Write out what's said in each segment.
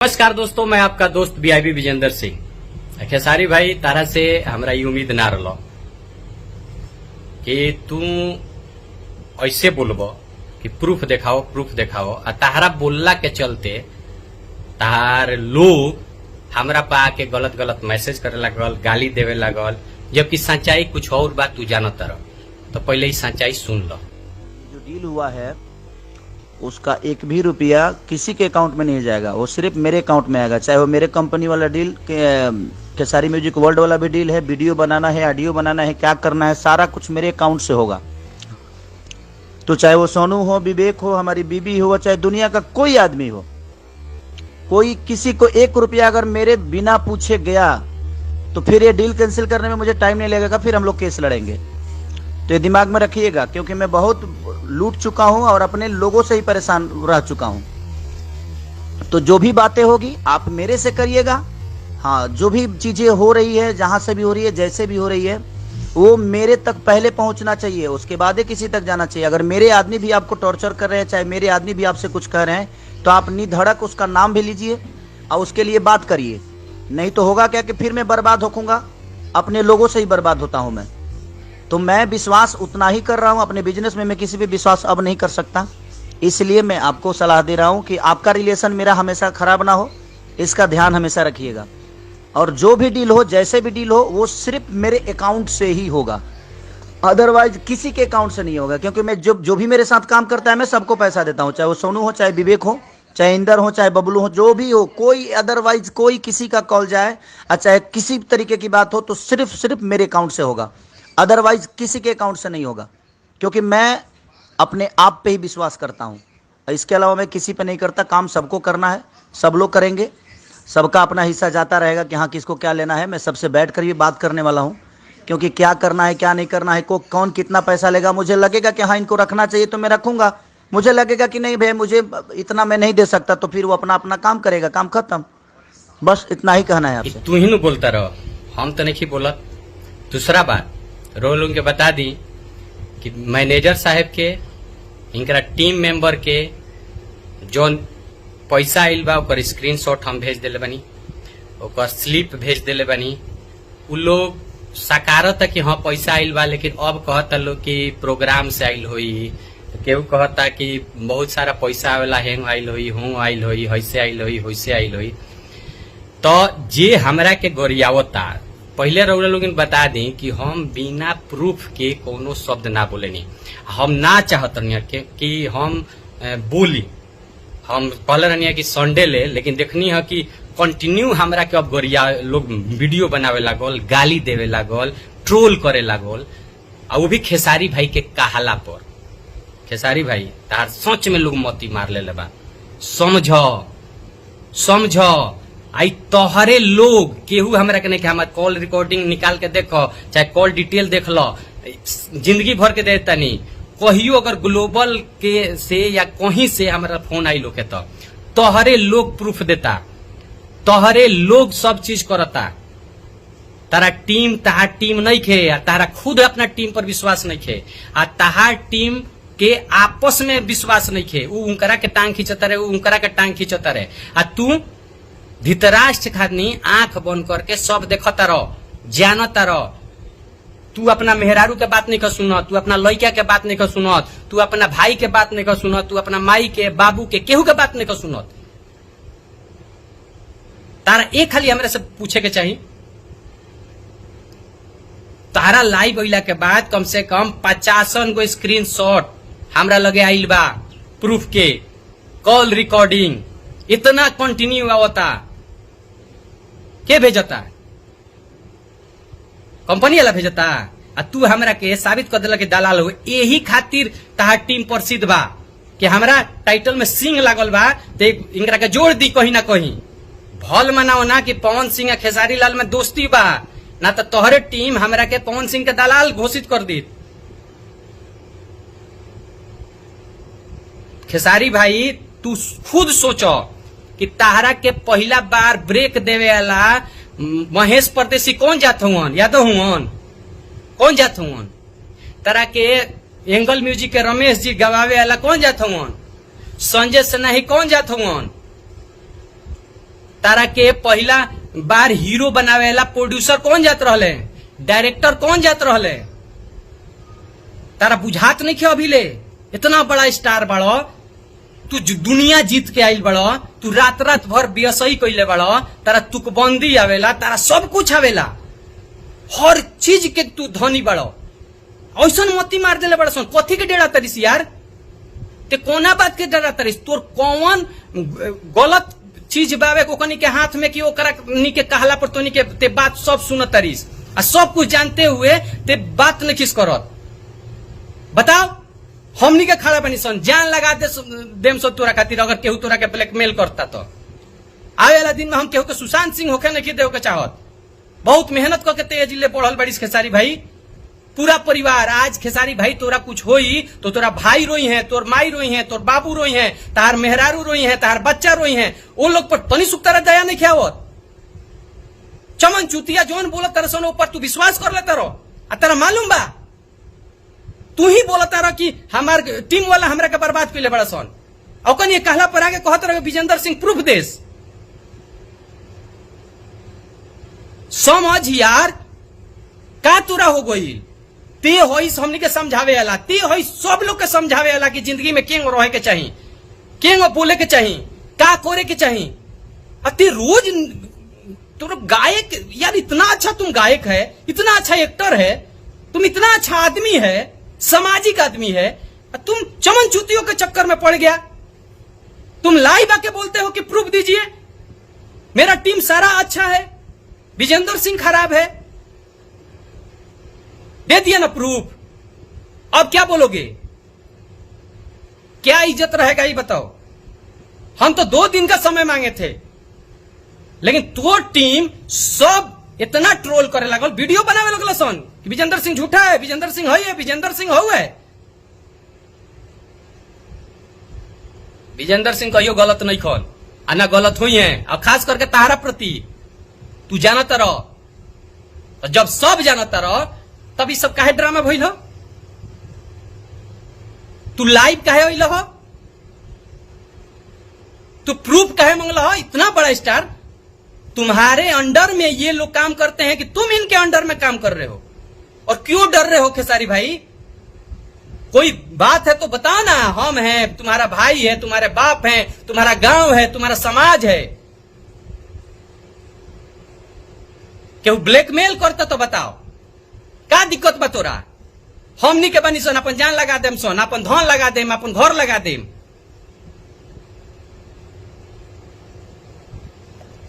नमस्कार दोस्तों, मैं आपका दोस्त वीआईपी विजेंद्र सिंह। खेसारी भाई, तारा से हमरा ये उम्मीद ना रहो कि तू ऐसे बोलबो कि प्रूफ दिखाओ आ तारा बोलला के चलते तार लोग हमरा पा के गलत मैसेज करे लगल, गाली देवे लगल, जबकि सच्चाई कुछ और बात तू जानत रह। तो पहले ही सच्चाई सुन लो। जो डील हुआ है उसका एक भी रुपया किसी के अकाउंट में नहीं जाएगा, वो सिर्फ मेरे अकाउंट में आएगा। चाहे वो मेरे कंपनी वाला डील, खेसारी म्यूजिक वर्ल्ड वाला भी डील है, वीडियो बनाना है, ऑडियो बनाना है, क्या करना है, सारा कुछ मेरे अकाउंट से होगा। तो चाहे वो सोनू हो, विवेक हो, हमारी बीबी हो, चाहे दुनिया का कोई आदमी हो, कोई किसी को एक रुपया अगर मेरे बिना पूछे गया तो फिर ये डील कैंसिल करने में मुझे टाइम नहीं लगेगा, फिर हम लोग केस लड़ेंगे। तो ये दिमाग में रखिएगा, क्योंकि मैं बहुत लूट चुका हूं और अपने लोगों से ही परेशान रह चुका हूं। तो जो भी बातें होगी आप मेरे से करिएगा। हाँ, जो भी चीजें हो रही है, जहां से भी हो रही है, जैसे भी हो रही है, वो मेरे तक पहले पहुंचना चाहिए, उसके बाद ही किसी तक जाना चाहिए। अगर मेरे आदमी भी आपको टॉर्चर कर रहे हैं, चाहे मेरे आदमी भी आपसे कुछ कह रहे हैं, तो आप निधड़क उसका नाम भी लीजिए और उसके लिए बात करिए। नहीं तो होगा क्या कि फिर मैं बर्बाद होऊंगा, अपने लोगों से ही बर्बाद होता हूं मैं। तो मैं विश्वास उतना ही कर रहा हूं अपने बिजनेस में, मैं किसी पे विश्वास अब नहीं कर सकता। इसलिए मैं आपको सलाह दे रहा हूं कि आपका रिलेशन मेरा हमेशा खराब ना हो, इसका ध्यान हमेशा रखिएगा। और जो भी डील हो, जैसे भी डील हो, वो सिर्फ मेरे अकाउंट से ही होगा, अदरवाइज किसी के अकाउंट से नहीं होगा। क्योंकि मैं जो भी मेरे साथ काम करता है मैं सबको पैसा देता हूं, चाहे वो सोनू हो, चाहे विवेक हो, चाहे इंदर हो, चाहे बबलू हो, जो भी हो, कोई अदरवाइज कोई किसी का कॉल जाए, चाहे किसी तरीके की बात हो, तो सिर्फ मेरे अकाउंट से होगा, अदरवाइज किसी के अकाउंट से नहीं होगा। क्योंकि मैं अपने आप पे ही विश्वास करता हूं, इसके अलावा मैं किसी पे नहीं करता। काम सबको करना है, सब लोग करेंगे, सबका अपना हिस्सा जाता रहेगा कि हाँ किसको क्या लेना है। मैं सबसे बैठ कर भी बात करने वाला हूं, क्योंकि क्या करना है क्या नहीं करना है, कौन कितना पैसा लेगा, मुझे लगेगा कि हाँ इनको रखना चाहिए तो मैं रखूंगा, मुझे लगेगा कि नहीं भाई मुझे इतना मैं नहीं दे सकता, तो फिर वो अपना अपना काम करेगा, काम खत्म। बस इतना ही कहना है आपसे। तू ही न बोलता रहो, हम तो नहीं बोलत। दूसरा बात रोल के बता दी कि मैनेजर साहब के, इनका टीम मेंबर के जो पैसा आइल बा ओकर स्क्रीनशॉट हम भेज दिले बनी, ओकर स्लिप भेज दिले बनी। उ लोग सकारत कि हाँ पैसा आइल बा, लेकिन अब कहता लोग कि प्रोग्राम से आइल होई, केहू कहता कि बहुत सारा पैसा आवेला, हेंग आइल होई, हों आइल होई, हैसे आइल होई, वैसे आइल होई। तो जे हमरा के गोरियावता, पहले रउरा लोग बता दी कि हम बिना प्रूफ के कोनो शब्द ना बोलेनी। हम ना चाहत कि हम बोली। हम कहले रहनी कि संडे ले, लेकिन देखनी है कि कंटिन्यू हमरा के अब गोरिया लोग वीडियो बनावे लागल, गाली देवे लागल, ट्रोल करे लागल, और वो भी खेसारी भाई के कहाला पर। खेसारी भाई तार सच में लोग मोती मार ले बा, समझो। आई तोहरे लोग केहू हमरा के नहीं कि हमारे कॉल रिकॉर्डिंग निकाल के देखो, चाहे कॉल डिटेल देख लो, जिंदगी भर के देता नहीं। कहियो अगर ग्लोबल के से या कहीं से हमारा फोन आई लोग तो तोहरे लोग प्रूफ देता, तोहरे लोग सब चीज करता। तारा टीम नहीं खे, तारा खुद अपना टीम पर विश्वास नहीं खे, आ ताहार टीम के आपस में विश्वास नहीं खे। उ उनकरा के टांग खींचता रहे, उनकरा के टांग खींचता रहे, आ तू धृतराष्ट्र खादनी आंख बंद करके सब देखता रहो, जानता रहो। तू अपना मेहरारू के बात नहीं कर सुनत, तू अपना लड़का के बात नहीं कर सुनत, तू अपना भाई के बात नहीं कर सुनत, तू अपना माई के, बाबू के, केहू के बात नहीं कर सुनत। तारा एक खाली हमरे से पूछे के चाहिए, तारा लाइव अइला के बाद कम से कम 50 गो स्क्रीनशॉट हमरा लगे आइल बा, प्रूफ के, कॉल रिकॉर्डिंग, इतना कंटिन्यू आवता। के भेजता? कंपनी वाला भेजता। आ तू हमरा के साबित कर दिला कि दलाल हो। यही खातिर तहार टीम प्रसिद्ध बा कि हमरा टाइटल में सिंह लागल बा, तो इनकरा के जोड़ दी कहीं ना कहीं। भल मनाओ ना कि पवन सिंह और खेसारी लाल में दोस्ती बा, ना तो तोहरे टीम हमरा के पवन सिंह के दलाल घोषित कर दी। खेसारी भाई तू खुद सोचो कि ताहरा के पहला बार ब्रेक देवे वाला महेश परदेसी कौन जात हुआ, यादव हुआ, कौन जात हुआ? तारा के एंगल म्यूजिक के रमेश जी गवावे वाला कौन जात हुआ? संजय सिन्हा ही कौन जात हुआ? तारा के पहला बार हीरो बनावेला प्रोड्यूसर कौन जात रहले, डायरेक्टर कौन जात रहले, तारा बुझात नहीं खे अभी ले। इतना बड़ा स्टार बड़ो तू, दुनिया जीत के आइल बड़ो तू, रात रात भर बेसई कैले बड़ो, तारा तुकबंदी आवेला, तारा सब कुछ आवेला, हर चीज के तू धनी बड़ो। ऐसा मोती मार देले बड़ा सन, कथी के डेरा तरीस यार, ते कोना बात के डेरा तरीस, तोर कौन गलत चीज बावे कोकनी के हाथ में कि ओकरा नी के कहला पर तो नी के ते बात सब सुनत तरीस, आ सब कुछ जानते हुए ते बात नहीं किस करत। बताओ हमनी के खड़ा बनी सन, जान लगा दे देम सब तोरा खातिर, अगर केहू तोरा के ब्लैकमेल करता तो। आवे वाला दिन में हम केहू के सुशांत सिंह होके नहीं देव के चाहत। बहुत मेहनत करके तेज जिले पढ़ल बड़ीस खेसारी भाई, पूरा परिवार। आज खेसारी भाई तोरा कुछ होई तो तोरा भाई रोई है, तोर माई रोई है, तोर बाबू रोई है, तार मेहरारू रोई है, तार बच्चा रोई है, वो लोग पर तनी सुख तारा दया नहीं खियावत। चमन चुतिया जोन बोलत तारा सन ऊपर तू विश्वास कर लेता रहो, आ तारा मालूम बा तू ही बोलता रह कि हमार टीम वाला हमरा के बर्बाद कैले बड़ा सन। औकन ये कहला पर आगे कहत रहे विजेंद्र सिंह प्रूफ देश। समझ यार का तोरा हो गई, ते होई हमनी के समझावे वाला, ते होई सब लोग के समझावे वाला कि जिंदगी में केंग रहे के चाहिए, केंग बोले के चाहिए, का करे के चाहिए। अति रोज तुम गायक यार, इतना अच्छा तुम गायक है, इतना अच्छा एक्टर है, तुम इतना अच्छा आदमी है, सामाजिक आदमी है, तुम चमन चूतियों के चक्कर में पड़ गया। तुम लाइव आके बोलते हो कि प्रूफ दीजिए, मेरा टीम सारा अच्छा है, विजेंद्र सिंह खराब है, दे दिया ना प्रूफ। अब क्या बोलोगे, क्या इज्जत रहेगा ये बताओ। हम तो 2 दिन का समय मांगे थे, लेकिन तो टीम सब इतना ट्रोल करे लगल, वीडियो बनावे लगल सन कि विजेंद्र सिंह झूठा है, विजेंद्र सिंह है, विजेंद्र सिंह है। विजेंद्र सिंह कहियो गलत नहीं खोल, आना गलत हुई है, और खास करके तारा प्रति तू जानता रह। तो जब सब जानता रह तब सब काहे ड्रामा भइल हो, तू लाइव काहे होइल हो, तू प्रूफ काहे मंगल हो। इतना बड़ा स्टार, तुम्हारे अंडर में ये लोग काम करते हैं कि तुम इनके अंडर में काम कर रहे हो, और क्यों डर रहे हो खेसारी भाई। कोई बात है तो बताओ ना, हम हैं, तुम्हारा भाई है, तुम्हारे बाप हैं, तुम्हारा गांव है, तुम्हारा समाज है। केहू ब्लैकमेल करता तो बताओ, का दिक्कत बा तोरा। हमनी के बनी सन अपन जान लगा देम, सन अपन धन लगा देम, अपन घर लगा देम।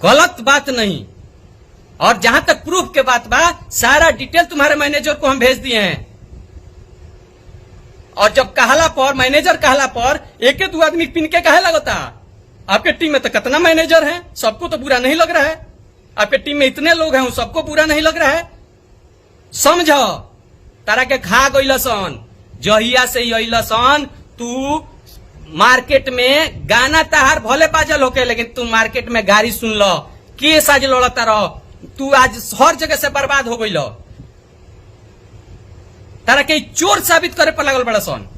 गलत बात नहीं। और जहां तक प्रूफ के बात बा, सारा डिटेल तुम्हारे मैनेजर को हम भेज दिए हैं। और जब कहला पर, मैनेजर कहला पर, एक 2 आदमी पिन के कहे लगता। आपके टीम में तो कितना मैनेजर है, सबको तो बुरा नहीं लग रहा है। आपके टीम में इतने लोग हैं, सबको बुरा नहीं लग रहा है। समझो तारा के खा गई सन, जहिया से अइलसन तू मार्केट में गाना तहार भले बाजल होके, लेकिन तू मार्केट में गाड़ी सुन लो, केस आज लड़ता रहो, तू आज हर जगह से बर्बाद हो गई लो। तारा के चोर साबित करे पर लगल बड़ा सन।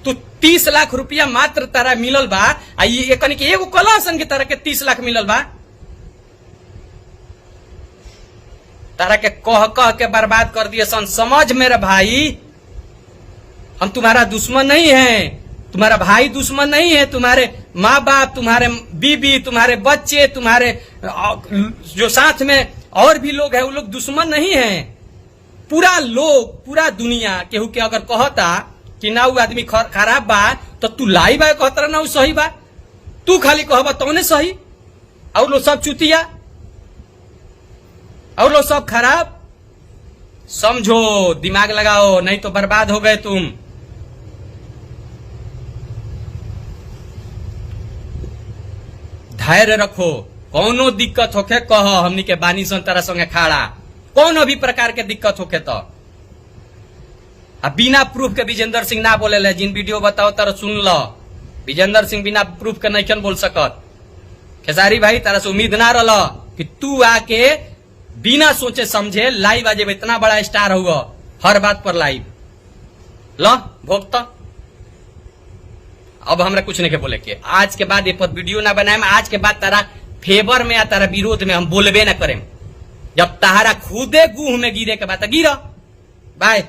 तू 30 लाख रुपया मात्र तारा मिलल बा, आ ये कनी के एगो कला सन के तारा के 30 लाख मिलल बा। तारा के कह कह के बर्बाद कर दिए सन। समझ मेरे भाई, हम तुम्हारा दुश्मन नहीं है, तुम्हारा भाई दुश्मन नहीं है, तुम्हारे माँ बाप, तुम्हारे बीबी, तुम्हारे बच्चे, तुम्हारे जो साथ में और भी लोग हैं, वो लोग दुश्मन नहीं है। पूरा लोग, पूरा दुनिया केहू के अगर कहता कि ना वो आदमी खराब बा, तो तू लाई बा कहता ना वो सही बा, तू खाली कहबा तो नहीं सही, और लोग सब चुतिया, और लोग सब खराब। समझो, दिमाग लगाओ, नहीं तो बर्बाद हो गए तुम। धैर्य रखो, कौनो दिक्कत होके कह, हमनी के बानी सन तरह संगे खाड़ा, कौनो भी प्रकार के दिक्कत होके तो। अब बिना प्रूफ के विजेंद्र सिंह ना बोले ले, जिन वीडियो बताओ तर सुन लो। विजेंद्र सिंह बिना प्रूफ के नहीं बोल सकत। खेसारी भाई तारा से उम्मीद ना रहा कि तू आके बिना सोचे समझे लाइव आज इतना बड़ा स्टार हुआ, हर बात पर लाइव लो भोगता। अब हमरा कुछ नहीं के बोले के, आज के बाद ये पर वीडियो ना बनाए, आज के बाद तारा फेवर में या तारा विरोध में हम बोलबे ना करें। जब तारा खुदे गुह में गिरे के बाद गिरा। बाय।